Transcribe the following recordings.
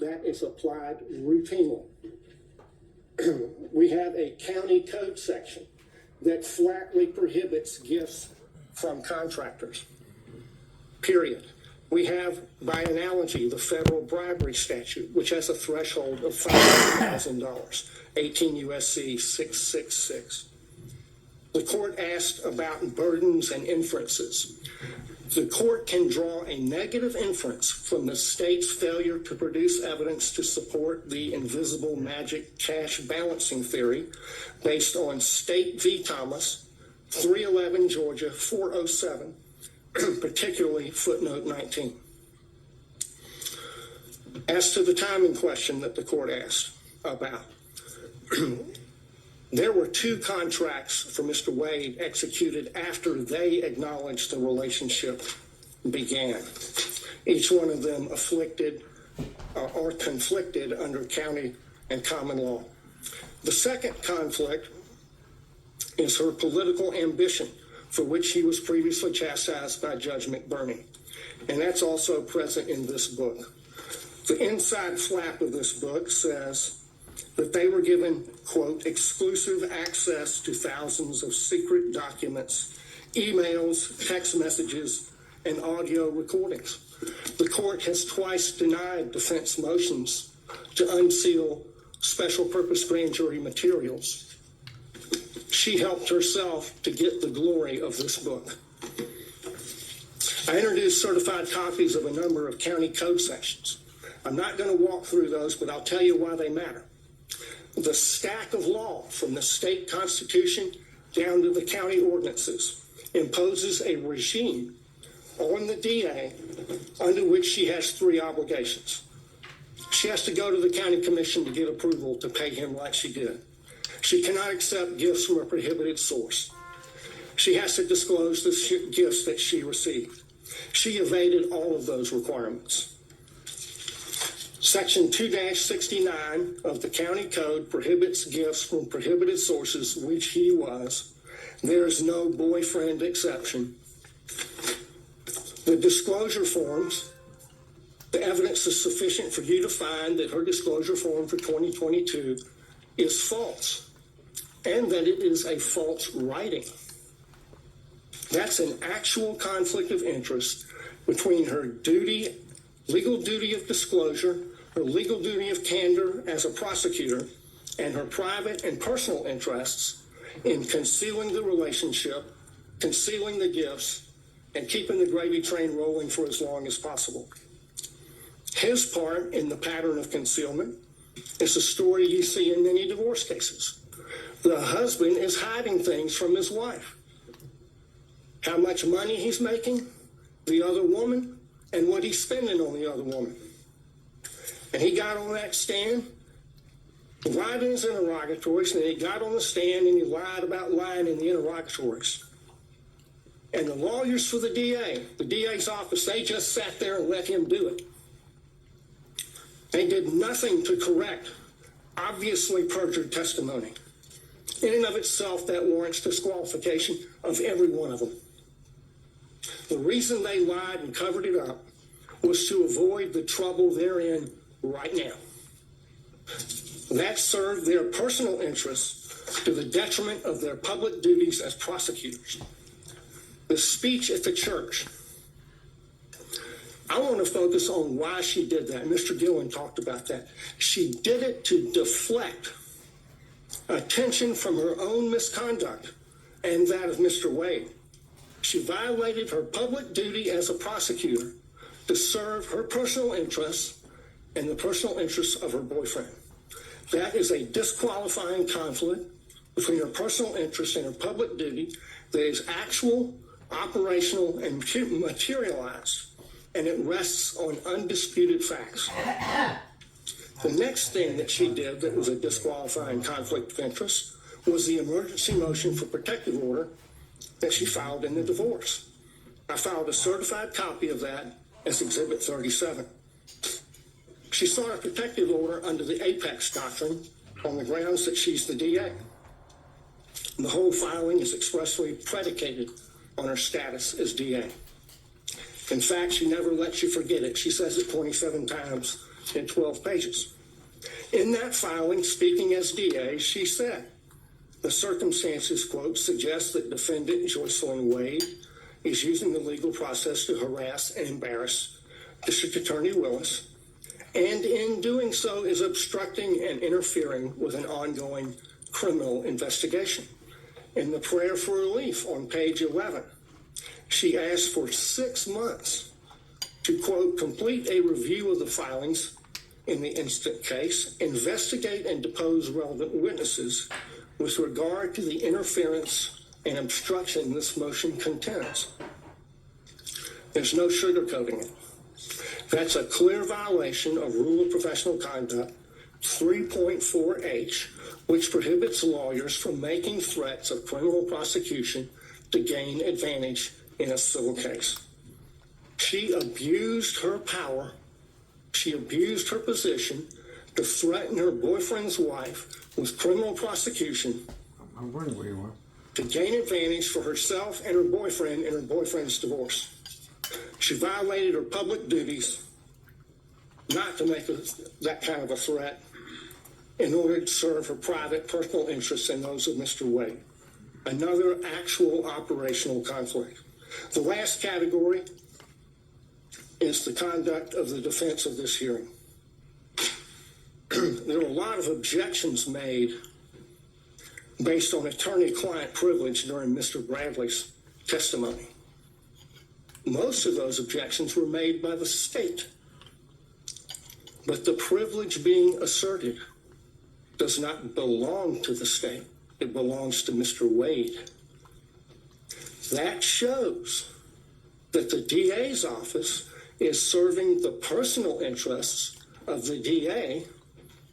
that is applied routinely. We have a county code section that flatly prohibits gifts from contractors, period. We have, by analogy, the federal bribery statute, which has a threshold of $500,000, 18 U.S.C. 666. The court asked about burdens and inferences. The court can draw a negative inference from the state's failure to produce evidence to support the invisible magic cash balancing theory based on State v. Thomas, 311 Georgia 407, particularly footnote 19. As to the timing question that the court asked about, there were 2 contracts for Mr. Wade executed after they acknowledged the relationship began. Each one of them afflicted or conflicted under county and common law. The second conflict is her political ambition, for which he was previously chastised by Judge McBurney. And that's also present in this book. The inside flap of this book says that they were given, quote, exclusive access to thousands of secret documents, emails, text messages, and audio recordings. The court has twice denied defense motions to unseal special purpose grand jury materials. She helped herself to get the glory of this book. I introduced certified copies of a number of county code sections. I'm not going to walk through those, but I'll tell you why they matter. The stack of law from the state constitution down to the county ordinances imposes a regime on the DA under which she has 3 obligations. She has to go to the county commission to get approval to pay him like she did. She cannot accept gifts from a prohibited source. She has to disclose the gifts that she received. She evaded all of those requirements. Section 2-69 of the county code prohibits gifts from prohibited sources, which he was. There is no boyfriend exception. The disclosure forms, the evidence is sufficient for you to find that her disclosure form for 2022 is false, and that it is a false writing. That's an actual conflict of interest between her duty, legal duty of disclosure, her legal duty of candor as a prosecutor, and her private and personal interests in concealing the relationship, concealing the gifts, and keeping the gravy train rolling for as long as possible. His part in the pattern of concealment is a story you see in many divorce cases. The husband is hiding things from his wife. How much money he's making, the other woman, and what he's spending on the other woman. And he got on that stand, lied in his interrogatories, and he got on the stand and he lied about lying in the interrogatories. And the lawyers for the DA's office, they just sat there and let him do it. They did nothing to correct obviously perjured testimony. In and of itself, that warrants disqualification of every one of them. The reason they lied and covered it up was to avoid the trouble they're in right now. That served their personal interests to the detriment of their public duties as prosecutors. The speech at the church. I want to focus on why she did that. Mr. Gillen talked about that. She did it to deflect attention from her own misconduct and that of Mr. Wade. She violated her public duty as a prosecutor to serve her personal interests and the personal interests of her boyfriend. That is a disqualifying conflict between her personal interests and her public duty that is actual, operational, and materialized, and it rests on undisputed facts. The next thing that she did that was a disqualifying conflict of interest was the emergency motion for protective order that she filed in the divorce. I filed a certified copy of that as Exhibit 37. She sought a protective order under the Apex Doctrine on the grounds that she's the DA. The whole filing is expressly predicated on her status as DA. In fact, she never lets you forget it. She says it 27 times in 12 pages. In that filing, speaking as DA, she said, the circumstances, quote, suggest that defendant Joycelyn Wade is using the legal process to harass and embarrass District Attorney Willis, and in doing so is obstructing and interfering with an ongoing criminal investigation. In the prayer for relief on page 11, she asked for 6 months to, quote, complete a review of the filings in the instant case, investigate and depose relevant witnesses with regard to the interference and obstruction this motion contends. There's no sugarcoating it. That's a clear violation of Rule of Professional Conduct 3.4H, which prohibits lawyers from making threats of criminal prosecution to gain advantage in a civil case. She abused her power. She abused her position to threaten her boyfriend's wife with criminal prosecution to gain advantage for herself and her boyfriend in her boyfriend's divorce. She violated her public duties not to make that kind of a threat in order to serve her private personal interests and those of Mr. Wade. Another actual operational conflict. The last category is the conduct of the defense of this hearing. There were a lot of objections made based on attorney-client privilege during Mr. Bradley's testimony. Most of those objections were made by the state. But the privilege being asserted does not belong to the state. It belongs to Mr. Wade. That shows that the DA's office is serving the personal interests of the DA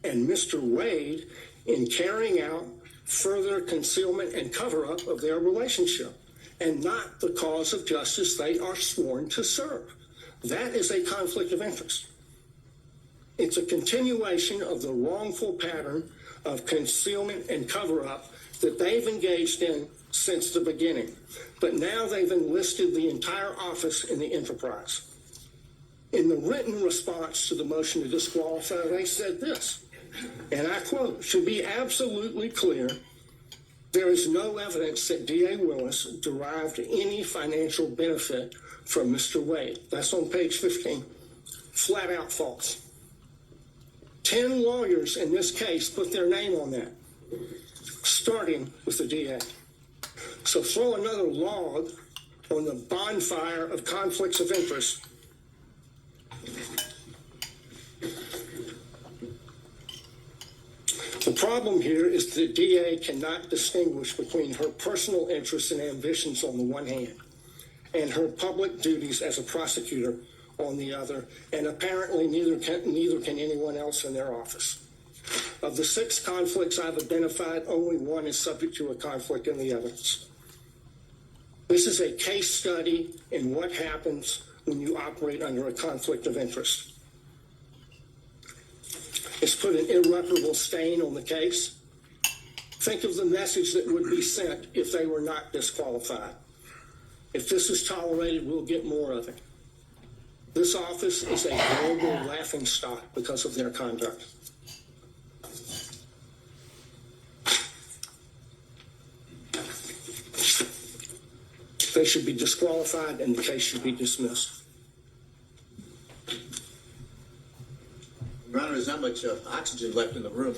and Mr. Wade in carrying out further concealment and cover-up of their relationship, and not the cause of justice they are sworn to serve. That is a conflict of interest. It's a continuation of the wrongful pattern of concealment and cover-up that they've engaged in since the beginning. But now they've enlisted the entire office in the enterprise. In the written response to the motion to disqualify, they said this, and I quote, "To be absolutely clear, there is no evidence that D.A. Willis derived any financial benefit from Mr. Wade." That's on page 15. Flat out false. 10 lawyers in this case put their name on that, starting with the DA. So throw another log on the bonfire of conflicts of interest. The problem here is the DA cannot distinguish between her personal interests and ambitions on the one hand and her public duties as a prosecutor on the other, and apparently neither can anyone else in their office. Of the 6 conflicts I've identified, only one is subject to a conflict in the evidence. This is a case study in what happens when you operate under a conflict of interest. It's put an irreparable stain on the case. Think of the message that would be sent if they were not disqualified. If this is tolerated, we'll get more of it. This office is a global laughingstock because of their conduct. They should be disqualified and the case should be dismissed. Your Honor, there's not much oxygen left in the room.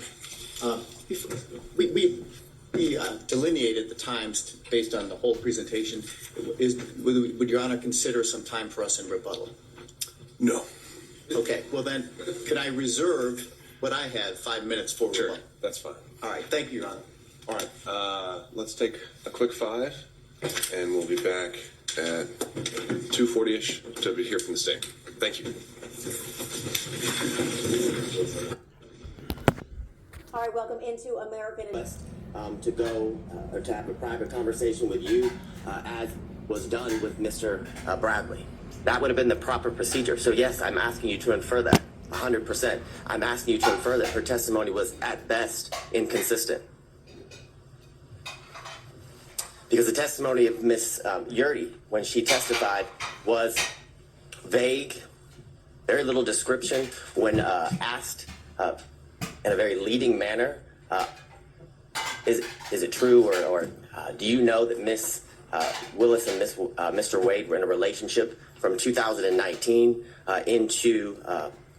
We delineated the times based on the whole presentation. Would Your Honor consider some time for us in rebuttal? No. Okay, well then, could I reserve what I had, 5 minutes for Sure, rebuttal? that's fine. All right, thank you, Your Honor. All right, let's take a quick 5, and we'll be back at 2:40-ish to hear from the state. Thank you. All right, welcome into American to go or to have a private conversation with you, as was done with Mr. Bradley. That would have been the proper procedure. So yes, I'm asking you to infer that 100%. I'm asking you to infer that her testimony was at best inconsistent. Because the testimony of Ms. Yurdi, when she testified, was vague, very little description when asked in a very leading manner. Is it true, or do you know that Miss Willis and Mr. Wade were in a relationship from 2019 into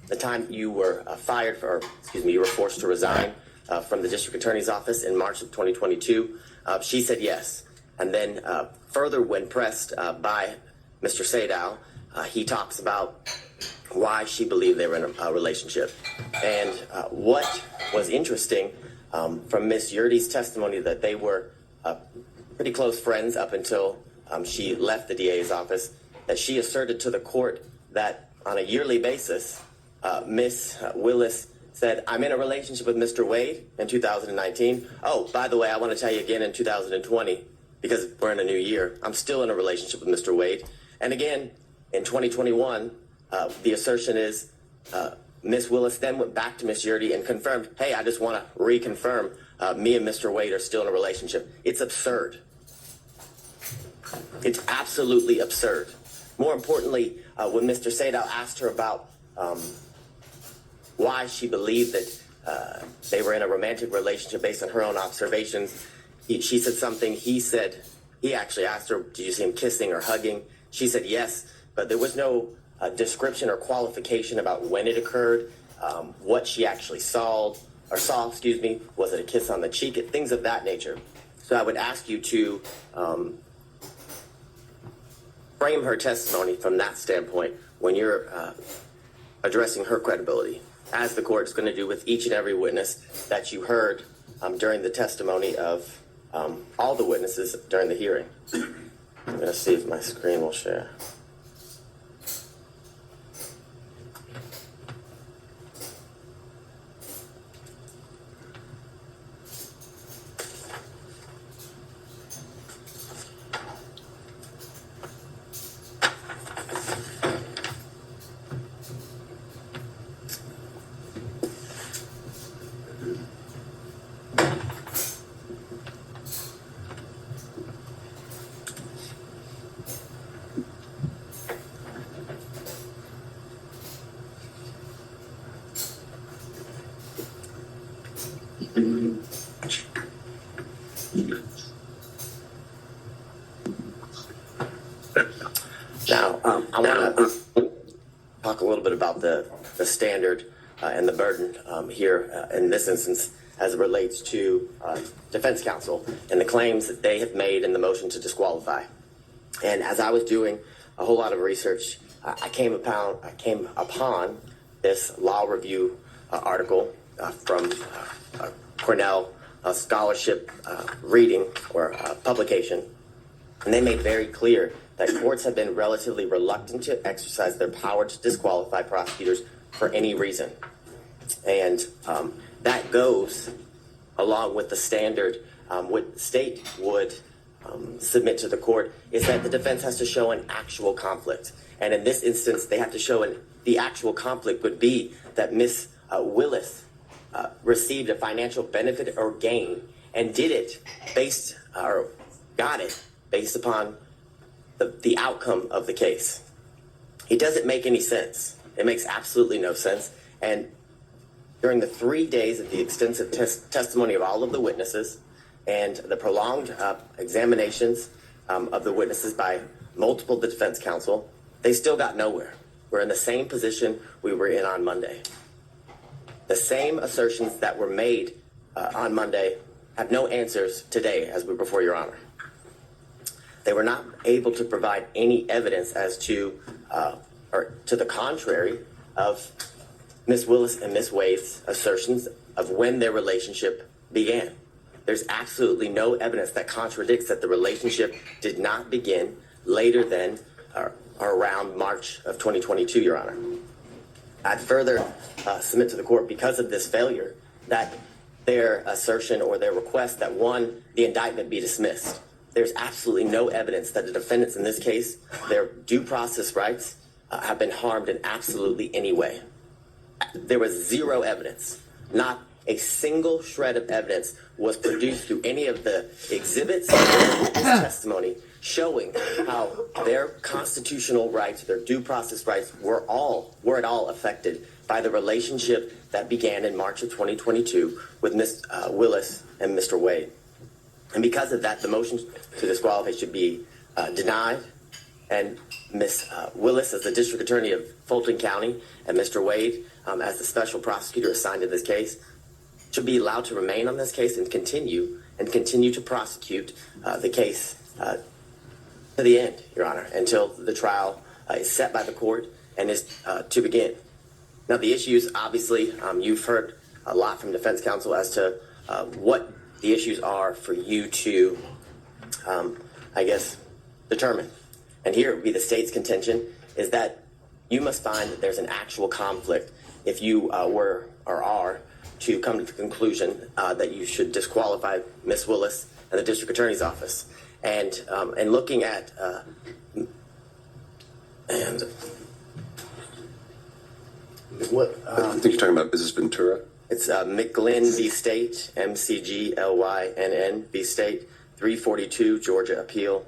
the time you were fired, you were forced to resign from the district attorney's office in March of 2022? She said yes. And then further, when pressed by Mr. Sadow, he talks about why she believed they were in a relationship. And what was interesting from Miss Yurdy's testimony, that they were pretty close friends up until she left the DA's office, that she asserted to the court that on a yearly basis, Miss Willis said, "I'm in a relationship with Mr. Wade in 2019. Oh, by the way, I want to tell you again in 2020, because we're in a new year, I'm still in a relationship with Mr. Wade. And again, in 2021, the assertion is Miss Willis then went back to Miss Yurdy and confirmed, hey, I just want to reconfirm me and Mr. Wade are still in a relationship." It's absurd. It's absolutely absurd. More importantly, when Mr. Sadow asked her about why she believed that they were in a romantic relationship based on her own observations, she said something. He actually asked her, did you see him kissing or hugging? She said yes, but there was no description or qualification about when it occurred, what she actually saw, was it a kiss on the cheek, things of that nature. So I would ask you to frame her testimony from that standpoint when you're addressing her credibility, as the court's going to do with each and every witness that you heard during the testimony of all the witnesses during the hearing. I'm going to see if my screen will share. Now, I want to talk a little bit about the standard and the burden here in this instance as it relates to defense counsel and the claims that they have made in the motion to disqualify. And as I was doing a whole lot of research, I came upon this law review article from Cornell scholarship reading or publication. And they made very clear that courts have been relatively reluctant to exercise their power to disqualify prosecutors for any reason. And that goes along with the standard. What the state would submit to the court is that the defense has to show an actual conflict. And in this instance, they have to show the actual conflict would be that Miss Willis received a financial benefit or gain and did it got it based upon the outcome of the case. It doesn't make any sense. It makes absolutely no sense. And during the 3 days of the extensive testimony of all of the witnesses and the prolonged examinations of the witnesses by multiple defense counsel, they still got nowhere. We're in the same position we were in on Monday. The same assertions that were made on Monday have no answers today as we're before Your Honor. They were not able to provide any evidence as to, or to the contrary, of Miss Willis and Miss Wade's assertions of when their relationship began. There's absolutely no evidence that contradicts that the relationship did not begin later than or around March of 2022, Your Honor. I'd further submit to the court, because of this failure, that their assertion or their request that, one, the indictment be dismissed. There's absolutely no evidence that the defendants in this case, their due process rights, have been harmed in absolutely any way. There was zero evidence. Not a single shred of evidence was produced through any of the exhibits or testimony showing how their constitutional rights, their due process rights, were at all affected by the relationship that began in March of 2022 with Ms. Willis and Mr. Wade. And because of that, the motion to disqualify should be denied. And Ms. Willis, as the district attorney of Fulton County, and Mr. Wade, as the special prosecutor assigned to this case, should be allowed to remain on this case and continue to prosecute the case to the end, Your Honor, until the trial is set by the court and is to begin. Now, the issues, obviously, you've heard a lot from defense counsel as to what the issues are for you to, determine. And here would be the state's contention is that you must find that there's an actual conflict if you were or are to come to the conclusion that you should disqualify Ms. Willis and the district attorney's office. And looking at what I think you're talking about Mrs. Ventura. it's McGlynn v. State, McGlynn v. State, 342 Georgia Appeal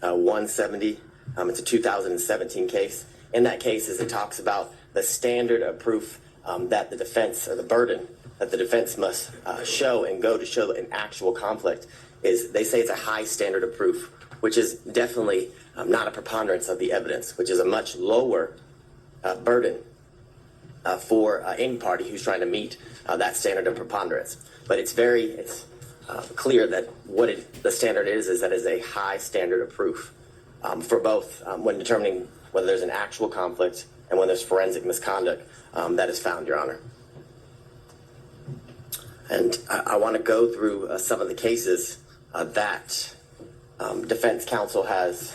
170. It's a 2017 case. In that case, as it talks about the standard of proof that the defense, or the burden that the defense must show and go to show an actual conflict, is they say it's a high standard of proof, which is definitely not a preponderance of the evidence, which is a much lower burden for any party who's trying to meet that standard of preponderance. But it's clear that the standard is that is a high standard of proof for both when determining whether there's an actual conflict and when there's forensic misconduct that is found, Your Honor. And I want to go through some of the cases that defense counsel has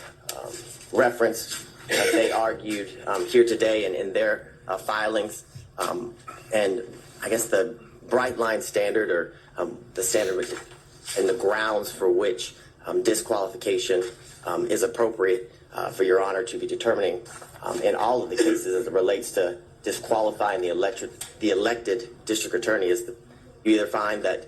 referenced, as they argued here today and in their filings. And I guess the bright line standard, or the standard and the grounds for which disqualification is appropriate for Your Honor to be determining in all of the cases as it relates to disqualifying the elected district attorney is that you either find that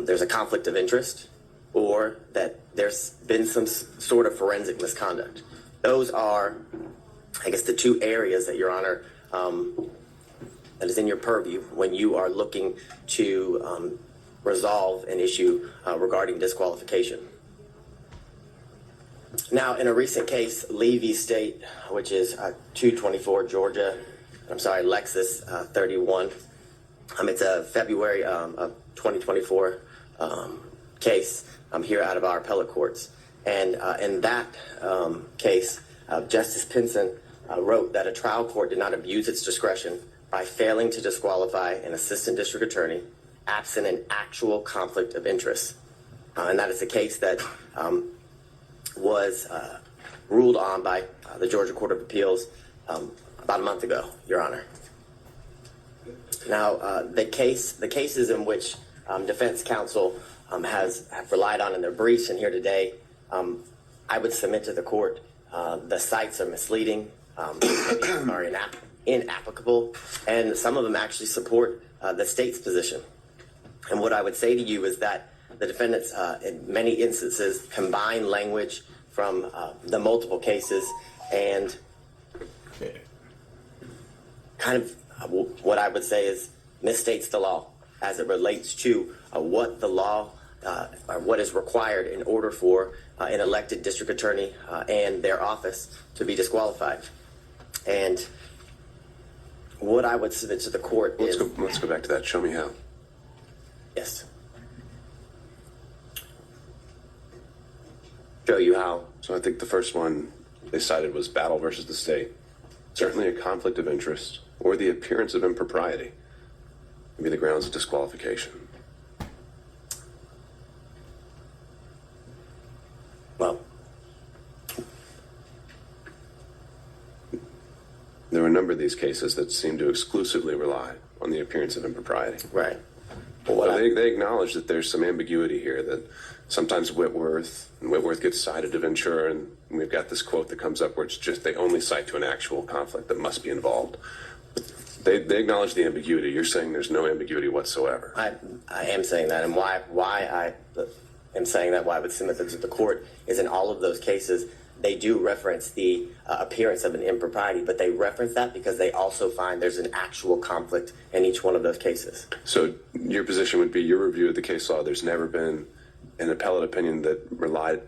there's a conflict of interest or that there's been some sort of forensic misconduct. Those are, I guess, the two areas that Your Honor that is in your purview when you are looking to resolve an issue regarding disqualification. Now, in a recent case, Lee v. State, which is 224 Georgia, Lexus 31. It's a February of 2024 case here out of our appellate courts. And in that case, Justice Pinson wrote that a trial court did not abuse its discretion by failing to disqualify an assistant district attorney absent an actual conflict of interest. And that is a case that was ruled on by the Georgia Court of Appeals about a month ago, Your Honor. Now, the cases in which defense counsel have relied on in their briefs and here today, I would submit to the court the cites are misleading, are inapplicable, and some of them actually support the state's position. And what I would say to you is that the defendants, in many instances, combine language from the multiple cases and kind of what I would say is misstates the law as it relates to what the law or what is required in order for an elected district attorney and their office to be disqualified. And what I would submit to the court Let's go back to that. Show me how. Yes. Show you how. So I think the first one they cited was Battle versus the state. Certainly a conflict of interest or the appearance of impropriety would be the grounds of disqualification. Well, there are a number of these cases that seem to exclusively rely on the appearance of impropriety. right. Well, They acknowledge that there's some ambiguity here, that sometimes Whitworth gets cited to Ventura, and we've got this quote that comes up where it's just they only cite to an actual conflict that must be involved. They acknowledge the ambiguity. You're saying there's no ambiguity whatsoever. I am saying that, and why am saying that, why I would submit that to the court, is in all of those cases, they do reference the appearance of an impropriety, but they reference that because they also find there's an actual conflict in each one of those cases. So your position would be your review of the case law. There's never been an appellate opinion that relied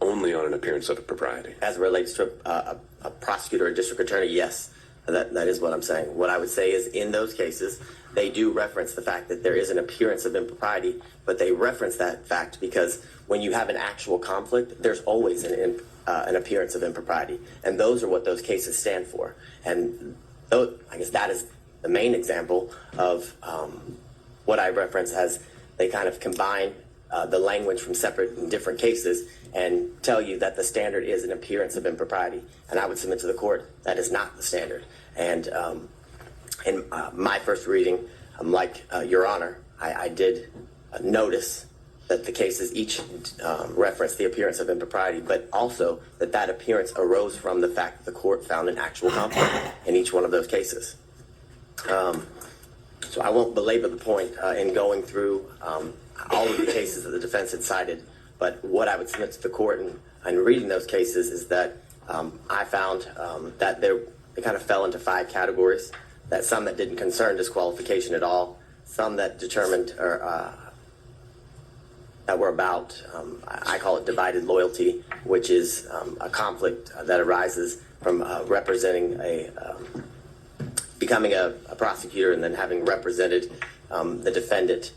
only on an appearance of propriety. As it relates to a prosecutor or district attorney, yes, that is what I'm saying. What I would say is in those cases, they do reference the fact that there is an appearance of impropriety, but they reference that fact because when you have an actual conflict, there's always an appearance of impropriety. And those are what those cases stand for. And I guess that is the main example of what I reference as they kind of combine the language from separate and different cases and tell you that the standard is an appearance of impropriety. And I would submit to the court that is not the standard. And in my first reading, like Your Honor, I did notice that the cases each reference the appearance of impropriety, but also that appearance arose from the fact that the court found an actual conflict in each one of those cases. So I won't belabor the point in going through all of the cases that the defense had cited, but what I would submit to the court in reading those cases is that I found that they kind of fell into 5 categories, that some that didn't concern disqualification at all, some that determined or that were about, I call it divided loyalty, which is a conflict that arises from representing becoming a prosecutor and then having represented the defendant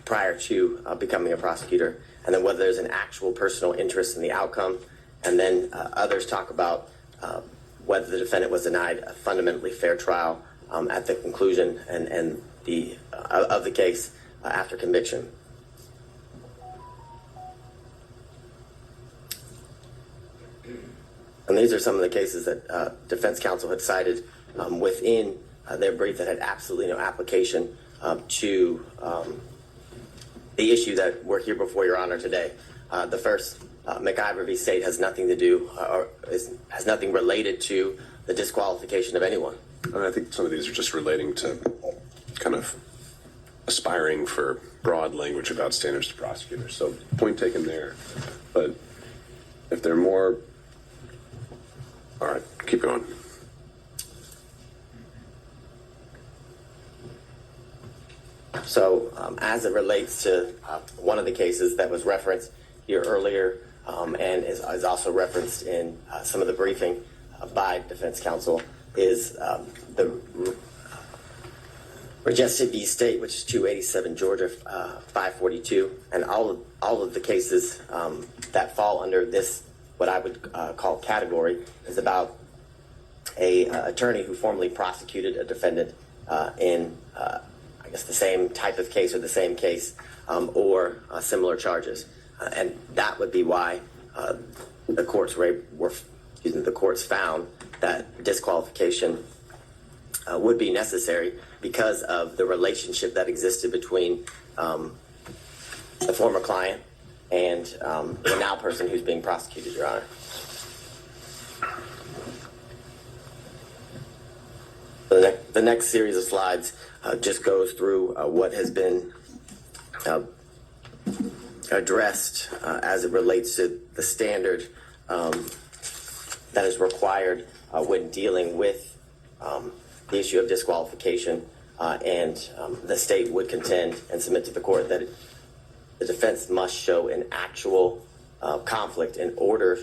prior to becoming a prosecutor, and then whether there's an actual personal interest in the outcome, and then others talk about whether the defendant was denied a fundamentally fair trial at the conclusion and of the case after conviction. And these are some of the cases that defense counsel had cited within their brief that had absolutely no application to the issue that we're here before Your Honor today. The first, McIver v. State, has nothing to do or has nothing related to the disqualification of anyone. I think some of these are just relating to kind of aspiring for broad language about standards to prosecutors. So point taken there. But if they're more... All right, keep going. So as it relates to one of the cases that was referenced here earlier and is also referenced in some of the briefing by defense counsel is the Regested v. State, which is 287 Georgia 542, and all of the cases that fall under this, what I would call category, is about a attorney who formerly prosecuted a defendant in I guess the same type of case or the same case or similar charges, and that would be why the courts found that disqualification would be necessary because of the relationship that existed between the former client and the now person who's being prosecuted, Your Honor. The next series of slides just goes through what has been addressed as it relates to the standard that is required when dealing with the issue of disqualification, and the state would contend and submit to the court that the defense must show an actual conflict in order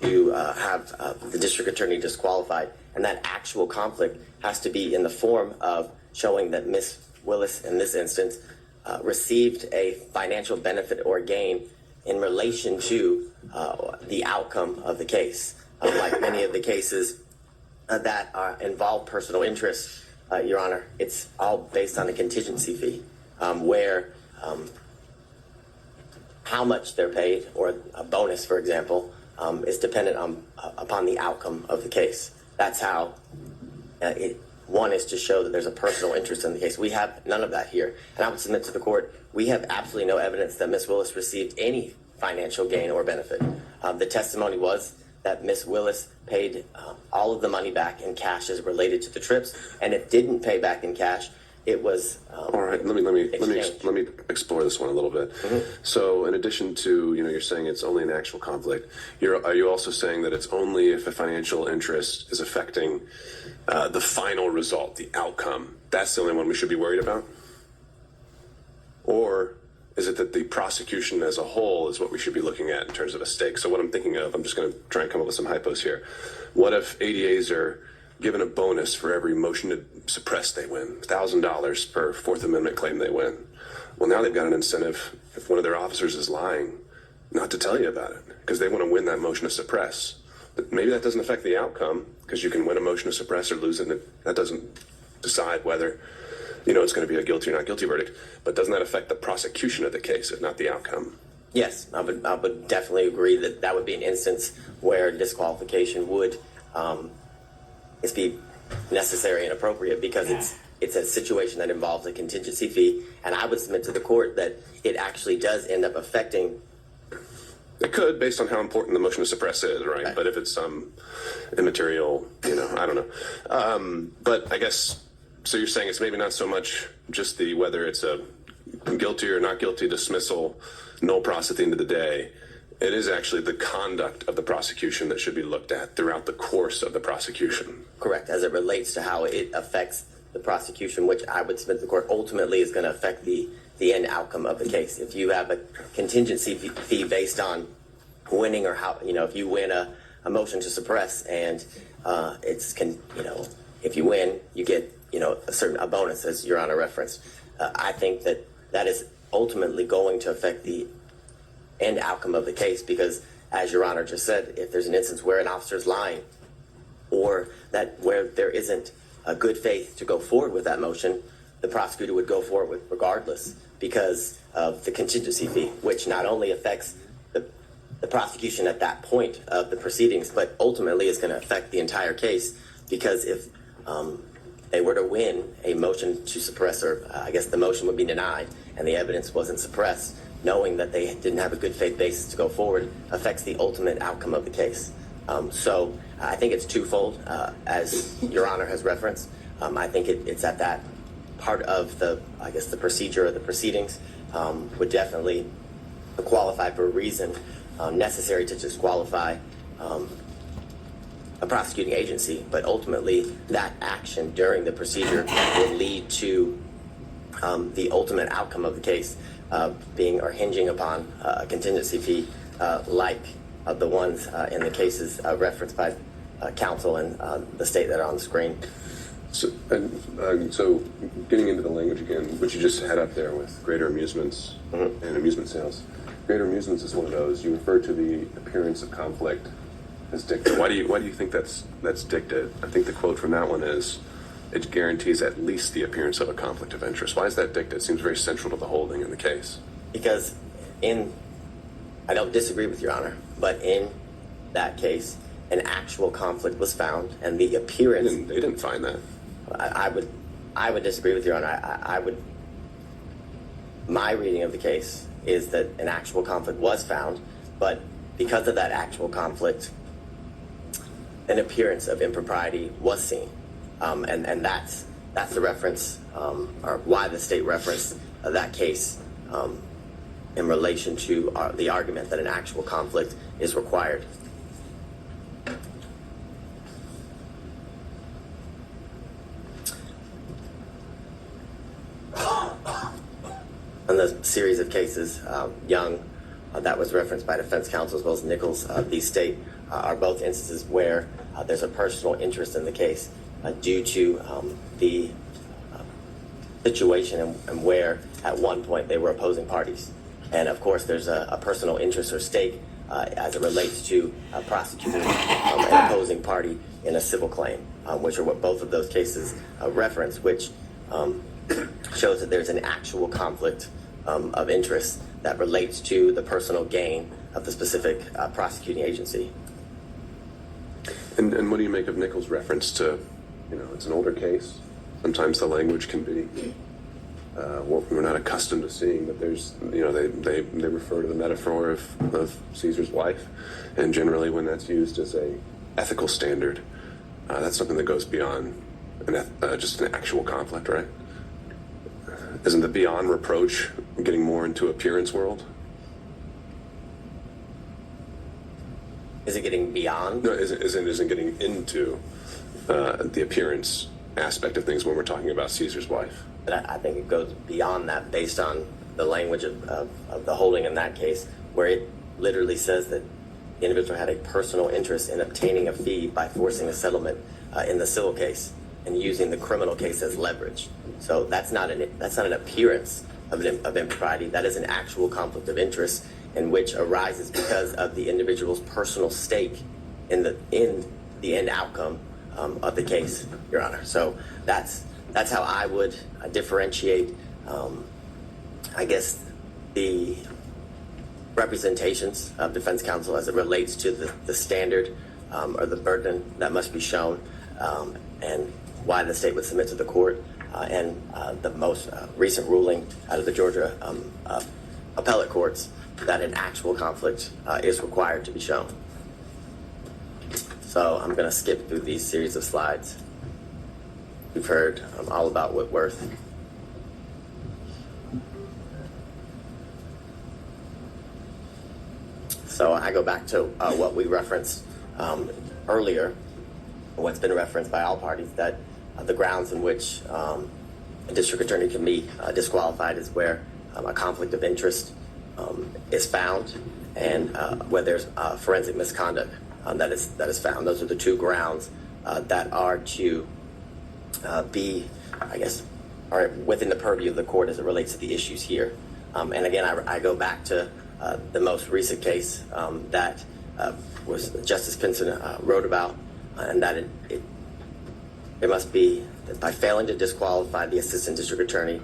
to have the district attorney disqualified, and that actual conflict has to be in the form of showing that Ms. Willis, in this instance, received a financial benefit or gain in relation to the outcome of the case. Like many of the cases that involve personal interest, Your Honor, it's all based on a contingency fee, where how much they're paid, or a bonus, for example, is dependent upon the outcome of the case. That's how one is to show that there's a personal interest in the case. We have none of that here. And I would submit to the court, we have absolutely no evidence that Ms. Willis received any financial gain or benefit. The testimony was that Ms. Willis paid all of the money back in cash as related to the trips, and it didn't pay back in cash. it was. All right, let me explore this one a little bit. So, in addition to you're saying it's only an actual conflict. Are you also saying that it's only if a financial interest is affecting the final result, the outcome? That's the only one we should be worried about, or is it that the prosecution as a whole is what we should be looking at in terms of a stake? So, what I'm thinking of, I'm just going to try and come up with some hypos here. What if ADAs are given a bonus for every motion to suppress they win, $1,000 per Fourth Amendment claim they win? Well, now they've got an incentive, if one of their officers is lying, not to tell you about it, because they want to win that motion to suppress. But maybe that doesn't affect the outcome, because you can win a motion to suppress or lose it, and that doesn't decide whether it's going to be a guilty or not guilty verdict. But doesn't that affect the prosecution of the case, if not the outcome? Yes, I would definitely agree that would be an instance where disqualification would be necessary and appropriate, because it's a situation that involves a contingency fee, and I would submit to the court that it actually does end up affecting. It could, based on how important the motion to suppress is, right? But if it's some immaterial, I don't know. But I guess, so you're saying it's maybe not so much just whether it's a guilty or not guilty dismissal, null pros at the end of the day. It is actually the conduct of the prosecution that should be looked at throughout the course of the prosecution. Correct, as it relates to how it affects the prosecution, which I would submit to the court ultimately is going to affect the end outcome of the case. If you have a contingency fee based on winning, or how, if you win a motion to suppress and if you win, you get, a bonus, as Your Honor referenced. I think that is ultimately going to affect the end outcome of the case, because, as Your Honor just said, if there's an instance where an officer is lying, or where there isn't a good faith to go forward with that motion, the prosecutor would go forward with regardless, because of the contingency fee, which not only affects the prosecution at that point of the proceedings, but ultimately is going to affect the entire case, because if they were to win a motion to suppress, or I guess the motion would be denied and the evidence wasn't suppressed, knowing that they didn't have a good faith basis to go forward affects the ultimate outcome of the case. So I think it's twofold, as Your Honor has referenced. I think it's at that part of the procedure of the proceedings would definitely qualify for a reason necessary to disqualify a prosecuting agency, but ultimately that action during the procedure will lead to the ultimate outcome of the case being or hinging upon a contingency fee like the ones in the cases referenced by counsel and the state that are on the screen. So getting into the language again, which you just had up there with greater amusements and amusement sales. Greater amusements is one of those. You refer to the appearance of conflict as dicta. Why do you think that's dicta? I think the quote from that one is, it guarantees at least the appearance of a conflict of interest. Why is that dicta? It seems very central to the holding in the case. Because I don't disagree with Your Honor, but in that case, an actual conflict was found, and the appearance. They didn't find that. I would disagree with Your Honor. My reading of the case is that an actual conflict was found, but because of that actual conflict, an appearance of impropriety was seen, and that's the reference, or why the state referenced that case in relation to the argument that an actual conflict is required. In the series of cases, Young, that was referenced by defense counsel, as well as Nichols, these state are both instances where there's a personal interest in the case due to the situation and where at one point they were opposing parties. And of course, there's a personal interest or stake as it relates to prosecuting an opposing party in a civil claim, which are what both of those cases reference, which shows that there's an actual conflict of interest that relates to the personal gain of the specific prosecuting agency. And what do you make of Nichols' reference to, it's an older case. Sometimes the language can be what we're not accustomed to seeing, but there's, they refer to the metaphor of Caesar's wife, and generally when that's used as a ethical standard, that's something that goes beyond just an actual conflict, right? Isn't the beyond reproach getting more into appearance world? Is it getting beyond? No, isn't getting into the appearance aspect of things when we're talking about Caesar's wife. But I think it goes beyond that based on the language of the holding in that case, where it literally says that the individual had a personal interest in obtaining a fee by forcing a settlement in the civil case and using the criminal case as leverage. So that's not an appearance of impropriety. That is an actual conflict of interest in which arises because of the individual's personal stake in the end outcome of the case, Your Honor. So that's how I would differentiate, I guess, the representations of defense counsel as it relates to the standard or the burden that must be shown, and why the state would submit to the court, and the most recent ruling out of the Georgia appellate courts that an actual conflict is required to be shown. So I'm going to skip through these series of slides. We've heard all about Whitworth. So I go back to what we referenced earlier, what's been referenced by all parties, that the grounds in which a district attorney can be disqualified is where a conflict of interest is found, and where there's forensic misconduct that is found. Those are the two grounds that are to be, I guess, are within the purview of the court as it relates to the issues here. And again, I go back to the most recent case that was Justice Pinson wrote about, and that it must be that by failing to disqualify the assistant district attorney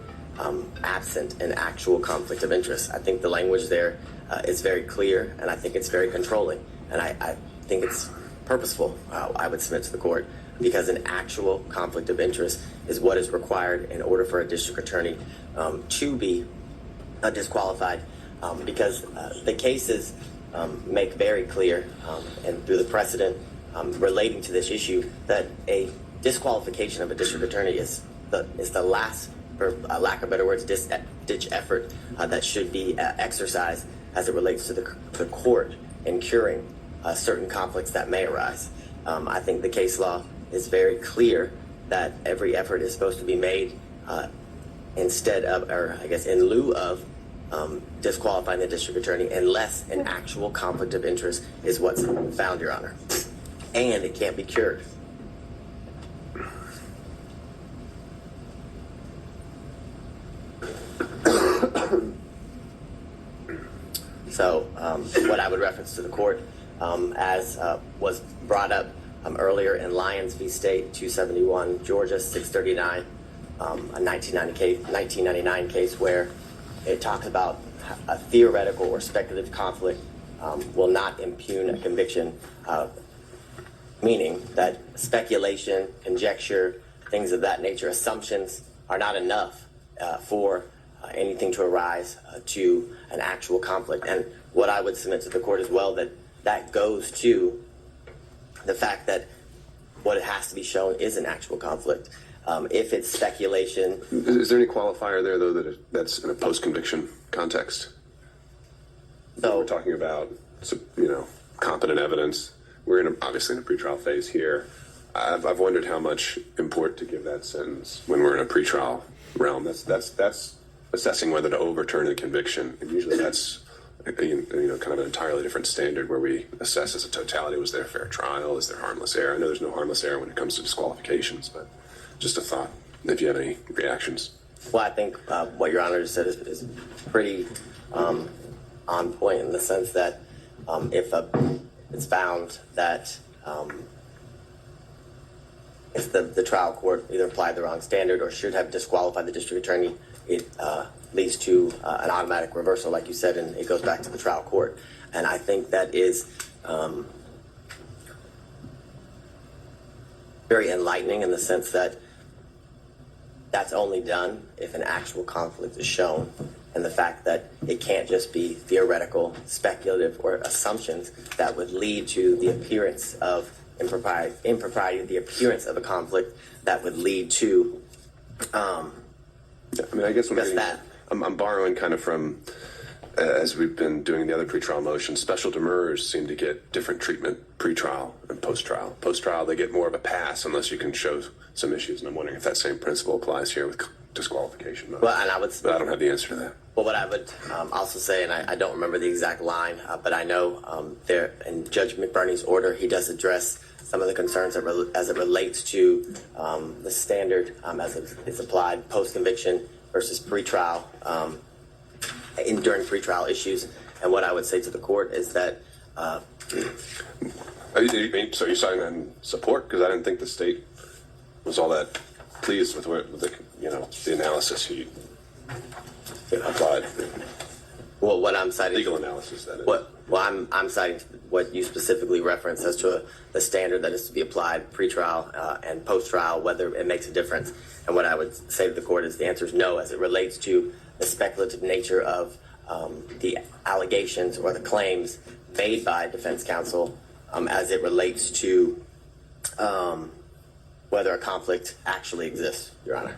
absent an actual conflict of interest. I think the language there is very clear, and I think it's very controlling, and I think it's purposeful. I would submit to the court, because an actual conflict of interest is what is required in order for a district attorney to be disqualified, because the cases make very clear, and through the precedent relating to this issue, that a disqualification of a district attorney is the last, for lack of better words, ditch effort that should be exercised as it relates to the court in curing certain conflicts that may arise. I think the case law is very clear that every effort is supposed to be made instead of, or I guess in lieu of, disqualifying the district attorney unless an actual conflict of interest is what's found, Your Honor. And it can't be cured. So what I would reference to the court, as was brought up earlier in Lyons v. State, 271 Georgia 639, a 1999 case where it talks about a theoretical or speculative conflict will not impugn a conviction, meaning that speculation, conjecture, things of that nature, assumptions are not enough for anything to arise to an actual conflict. And what I would submit to the court as well, that goes to the fact that what it has to be shown is an actual conflict. If it's speculation. Is there any qualifier there, though, that's in a post-conviction context? So we're talking about, competent evidence. We're obviously in a pretrial phase here. I've wondered how much import to give that sentence when we're in a pretrial realm. That's assessing whether to overturn a conviction, and usually that's kind of an entirely different standard where we assess as a totality: was there a fair trial? Is there harmless error? I know there's no harmless error when it comes to disqualifications, but just a thought, if you have any reactions. Well, I think what Your Honor just said is pretty on point, in the sense that if it's found that if the trial court either applied the wrong standard or should have disqualified the district attorney, it leads to an automatic reversal, like you said, and it goes back to the trial court. And I think that is very enlightening, in the sense that that's only done if an actual conflict is shown, and the fact that it can't just be theoretical, speculative, or assumptions that would lead to the appearance of impropriety, the appearance of a conflict that would lead to Yeah, I mean, I guess what Just that. I'm borrowing kind of from, as we've been doing the other pretrial motions, special demurrers seem to get different treatment pre-trial and post-trial. Post-trial, they get more of a pass unless you can show some issues, and I'm wondering if that same principle applies here with disqualification. Well, and I would. But I don't have the answer to that. Well, what I would also say, and I don't remember the exact line, but I know there in Judge McBurney's order, he does address some of the concerns as it relates to the standard as it's applied post-conviction versus pretrial during pretrial issues. And what I would say to the court is that. So you're citing that in support? Because I didn't think the state was all that pleased with the analysis he applied. Well, what I'm citing. Legal analysis, that is. Well, I'm citing what you specifically referenced as to the standard that is to be applied pre-trial and post-trial, whether it makes a difference. And what I would say to the court is the answer is no, as it relates to the speculative nature of the allegations or the claims made by defense counsel as it relates to whether a conflict actually exists, Your Honor.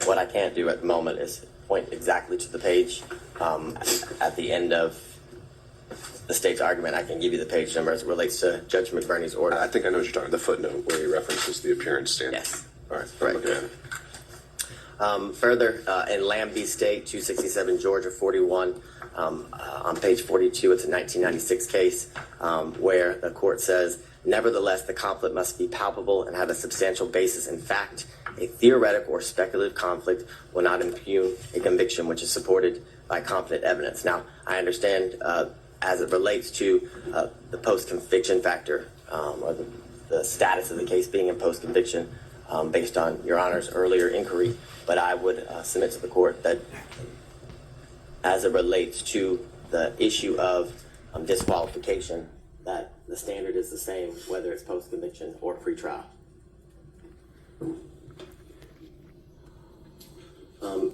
What I can't do at the moment is point exactly to the page. At the end of the state's argument, I can give you the page number as it relates to Judge McBurney's order. I think I know what you're talking about, the footnote where he references the appearance standard. Yes. All right, Right. I'm looking at it. Further, in Lamb v. State, 267 Georgia 41, on page 42, it's a 1996 case where the court says, nevertheless, the conflict must be palpable and have a substantial basis in fact. A theoretical or speculative conflict will not impugn a conviction which is supported by competent evidence. Now, I understand as it relates to the post-conviction factor or the status of the case being in post-conviction based on Your Honor's earlier inquiry, but I would submit to the court that as it relates to the issue of disqualification, that the standard is the same whether it's post-conviction or pre-trial.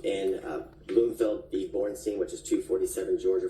In Bloomfield v. Bornstein, which is 247 Georgia